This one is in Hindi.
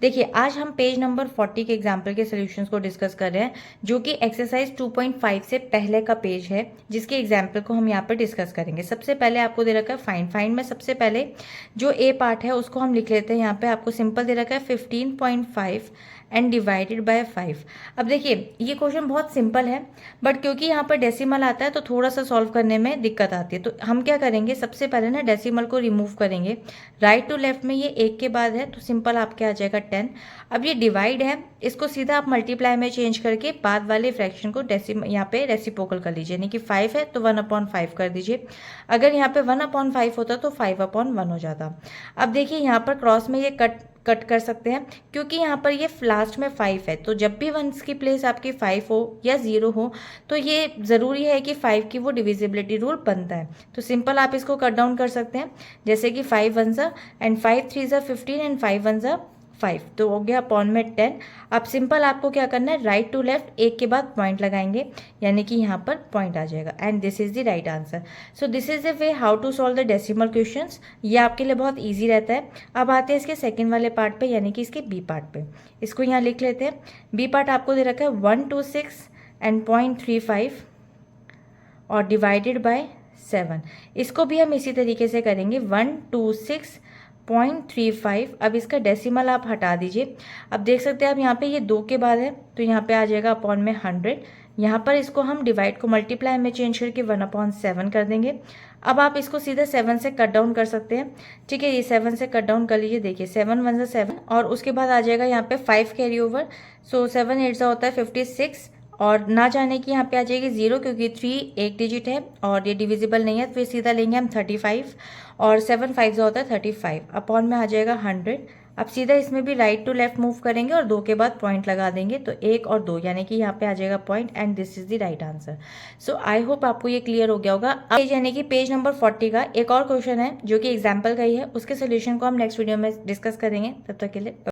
देखिए आज हम पेज नंबर 40 के एग्जाम्पल के सॉल्यूशंस को डिस्कस कर रहे हैं, जो कि एक्सरसाइज 2.5 से पहले का पेज है, जिसके एग्जाम्पल को हम यहाँ पर डिस्कस करेंगे। सबसे पहले आपको दे रखा है फाइंड में सबसे पहले जो ए पार्ट है उसको हम लिख लेते हैं। यहाँ पे आपको सिंपल दे रखा है 15.5 एंड डिवाइडेड बाय 5। अब देखिए ये क्वेश्चन बहुत सिंपल है, बट क्योंकि यहाँ पर डेसिमल आता है तो थोड़ा सा सॉल्व करने में दिक्कत आती है। तो हम क्या करेंगे, सबसे पहले ना डेसिमल को रिमूव करेंगे। राइट टू लेफ्ट में ये एक के बाद है तो सिंपल आपके आ जाएगा 10। अब ये डिवाइड है, इसको सीधा आप मल्टीप्लाई में चेंज करके बाद वाले फ्रैक्शन को यहाँ पे रेसिप्रोकल कर लीजिए, यानी कि 5 है तो 1/5 कर दीजिए। अगर यहाँ पे 1/5 होता तो 5/1 हो जाता। अब देखिए यहाँ पर क्रॉस में ये कट कर सकते हैं, क्योंकि यहाँ पर ये लास्ट में 5 है, तो जब भी वंस की प्लेस आपकी 5 हो या 0 हो तो ये ज़रूरी है कि 5 की वो डिविजिबिलिटी रूल बनता है। तो सिंपल आप इसको कट डाउन कर सकते हैं, जैसे कि 5 1 ज़ा एंड 5 3 ज़ा 15 एंड 5 1 ज़ा 5, तो हो गया अपॉन में 10। अब सिंपल आपको क्या करना है, राइट टू लेफ्ट एक के बाद पॉइंट लगाएंगे, यानी कि यहाँ पर पॉइंट आ जाएगा and this is the right answer. So this is the way how to solve the decimal questions. ये आपके लिए बहुत इजी रहता है। अब आते हैं इसके सेकंड वाले पार्ट पे, यानी कि इसके बी पार्ट पे। इसको यहाँ लिख लेते हैं। बी पार्ट आपको दे रखा है 126 एंड 0.35 और डिवाइडेड बाय 7। इसको भी हम इसी तरीके से करेंगे, 126.35। अब इसका डेसिमल आप हटा दीजिए। अब देख सकते हैं आप यहाँ पे ये 2 के बाद है तो यहाँ पे आ जाएगा अपॉन में 100। यहाँ पर इसको हम डिवाइड को मल्टीप्लाई में चेंज करके 1/7 कर देंगे। अब आप इसको सीधे 7 से कट डाउन कर सकते हैं। ठीक है, ये 7 से कट डाउन कर लीजिए। देखिए 7 1 ज़ा 7 और उसके बाद आ जाएगा यहाँ पे 5 कैरी ओवर, सो 7 8 ज़ा होता है 56 और ना जाने की यहाँ पे आ जाएगी 0, क्योंकि 3 एक डिजिट है और ये डिविजिबल नहीं है, तो फिर सीधा लेंगे हम 35 और 7 5 होता है 35 अपॉन में आ जाएगा 100। अब सीधा इसमें भी राइट टू लेफ्ट मूव करेंगे और 2 के बाद पॉइंट लगा देंगे, तो 1 और 2 यानी कि यहाँ पे आ जाएगा point and this is the right answer. So I hope आपको ये क्लियर हो गया होगा। अब यानी कि पेज नंबर 40 का एक और क्वेश्चन है जो कि एग्जाम्पल का ही है, उसके सोल्यूशन को हम नेक्स्ट वीडियो में डिस्कस करेंगे। तब तक के लिए